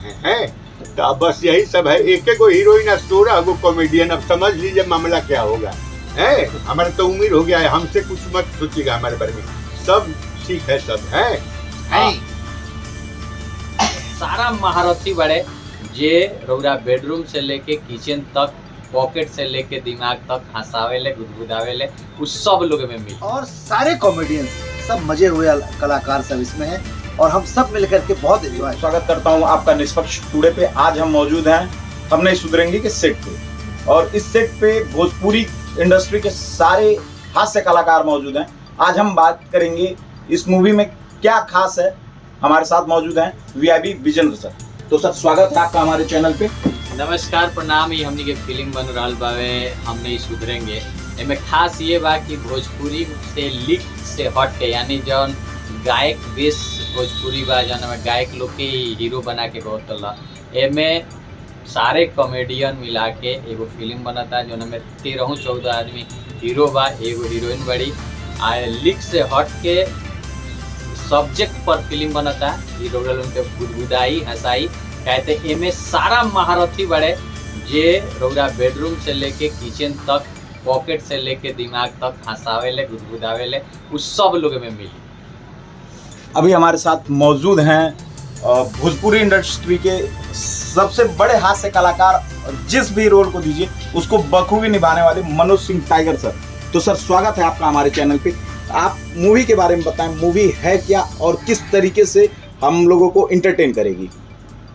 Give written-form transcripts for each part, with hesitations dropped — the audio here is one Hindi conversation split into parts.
हैं। तो अब बस यही सब है, एक एक हीरोइन 16 गो कॉमेडियन। अब समझ लीजिए मामला क्या होगा है। हमारा तो उम्र हो गया है, हमसे कुछ मत सोचिएगा हमारे बारे में। सब ठीक है, सब है। सारा महारथी बड़े जे रौरा बेडरूम से लेके किचन तक, पॉकेट से लेके दिमाग तक हंसावेले, गुदगुदावेले, उस सब लोग में मिल। और सारे कॉमेडियंस, सब मजे हुए कलाकार सब इसमें हैं और हम सब मिलकर के बहुत एंजॉय। स्वागत करता हूं आपका निष्पक्ष टुडे पे। आज हम मौजूद हैं हम नहीं सुधरेंगे के सेट पे, और इस सेट पे भोजपुरी इंडस्ट्री के सारे हास्य कलाकार मौजूद हैं। आज हम बात करेंगे इस मूवी में क्या खास है। हमारे साथ मौजूद हैं वीआईबी विजेंद्र सर। तो सर, स्वागत है आपका हमारे चैनल पे। नमस्कार, प्रणाम। ही हमनी के फिल्म बन रहा बावे हम नहीं सुधरेंगे। एमे खास ये बा कि भोजपुरी से लिख से हट के, यानी जौन गायक बेस भोजपुरी बा, जौन में गायक लोग के हीरो बना के बहुत तला, एमे सारे कॉमेडियन मिला के एगो फिल्म बनता जौन में 13-14 आदमी हीरो बा, एगो हीरोइन बड़ी। लिख से हट के सब्जेक्ट पर फिल्म बनता। हीरो उनके गुदगुदाई हंसाई कहते। एमे सारा महारथी बड़े जे रौरा बेडरूम से लेके किचन तक, पॉकेट से लेके दिमाग तक हंसावेले, गुदगुदावेले, उस सब लोग में मिली। अभी हमारे साथ मौजूद हैं भोजपुरी इंडस्ट्री के सबसे बड़े हास्य कलाकार, जिस भी रोल को दीजिए उसको बखूबी निभाने वाले मनोज सिंह टाइगर सर। तो सर, स्वागत है आपका हमारे चैनल पे। आप मूवी के बारे में बताएं, मूवी है क्या और किस तरीके से हम लोगों को इंटरटेन करेगी।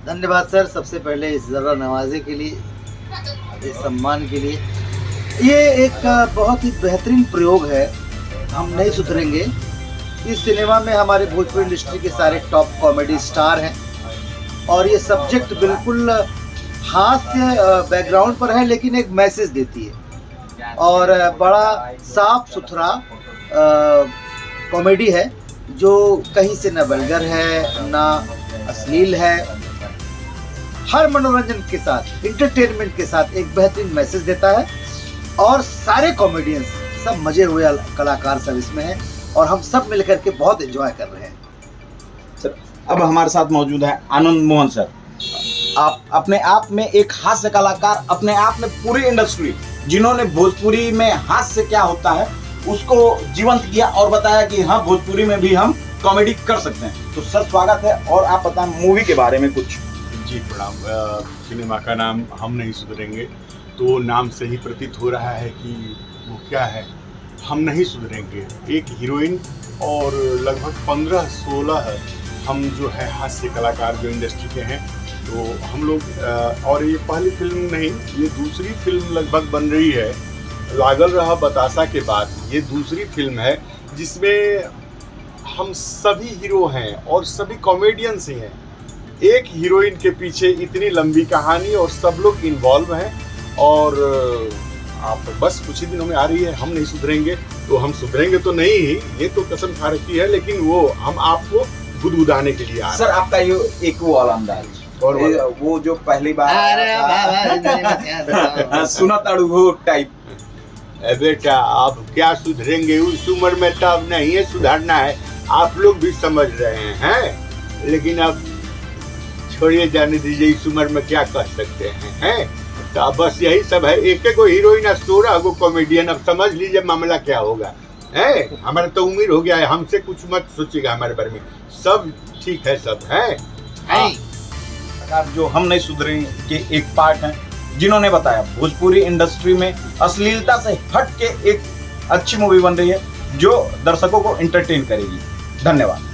धन्यवाद सर, सबसे पहले इस ज़रा नवाजे के लिए, इस सम्मान के लिए। ये एक बहुत ही बेहतरीन प्रयोग है, हम नहीं सुधरेंगे। इस सिनेमा में हमारे भोजपुरी इंडस्ट्री के सारे टॉप कॉमेडी स्टार हैं और ये सब्जेक्ट बिल्कुल हास्य बैकग्राउंड पर है, लेकिन एक मैसेज देती है और बड़ा साफ सुथरा कॉमेडी है, जो कहीं से न वल्गर है ना अश्लील है। हर मनोरंजन के साथ, इंटरटेनमेंट के साथ एक बेहतरीन मैसेज देता है और सारे कॉमेडियंस, सब मजे हुए कलाकार सब इसमें हैं और हम सब मिलकर के बहुत एंजॉय कर रहे हैं। सर, अब हमारे साथ मौजूद है आनंद मोहन सर। आप अपने आप में एक हास्य कलाकार, अपने आप में पूरी इंडस्ट्री जिन्होंने भोजपुरी में हास्य क्या होता है उसको जीवंत किया और बताया कि हाँ, भोजपुरी में भी हम कॉमेडी कर सकते हैं। तो सर, स्वागत है। और आप बताएं मूवी के बारे में कुछ। जी प्रणाम। सिनेमा का नाम हम नहीं सुधरेंगे, तो नाम से ही प्रतीत हो रहा है कि वो क्या है, हम नहीं सुधरेंगे। एक हीरोइन और लगभग 15-16 हम जो है हास्य कलाकार जो इंडस्ट्री के हैं, तो हम लोग और ये पहली फिल्म नहीं, ये दूसरी फिल्म लगभग बन रही है। लागल रहा बतासा के बाद ये दूसरी फिल्म है जिसमें हम सभी हीरो हैं और सभी कॉमेडियंस ही हैं। एक हीरोइन के पीछे इतनी लंबी कहानी और सब लोग इन्वॉल्व हैं। और आप बस कुछ ही दिनों में आ रही है हम नहीं सुधरेंगे। तो हम सुधरेंगे तो नहीं ही, ये तो कसम खा रखी है, लेकिन वो हम आपको गुदगुदाने के लिए आ रहे हैं। सर, आपका ये एक वो वाला अंदाज और वो जो पहली बार सुना ताड़ू हो टाइप। बेटा, आप क्या सुधरेंगे, उस उम्र में तो अब नहीं है सुधारना है, आप लोग भी समझ रहे हैं। लेकिन अब छोड़िए, जाने दीजिए, इस उम्र में क्या कर सकते हैं। तो अब बस यही सब है, एक एक हीरोइन 16 गो कॉमेडियन। अब समझ लीजिए मामला क्या होगा है। हमारा तो उम्र हो गया है, हमसे कुछ मत सोचिएगा हमारे बारे में। सब ठीक है, सब है। जो हम नहीं सुधरेंगे के एक पार्ट हैं, जिन्होंने बताया भोजपुरी इंडस्ट्री में अश्लीलता से हट के एक अच्छी मूवी बन रही है जो दर्शकों को एंटरटेन करेगी। धन्यवाद।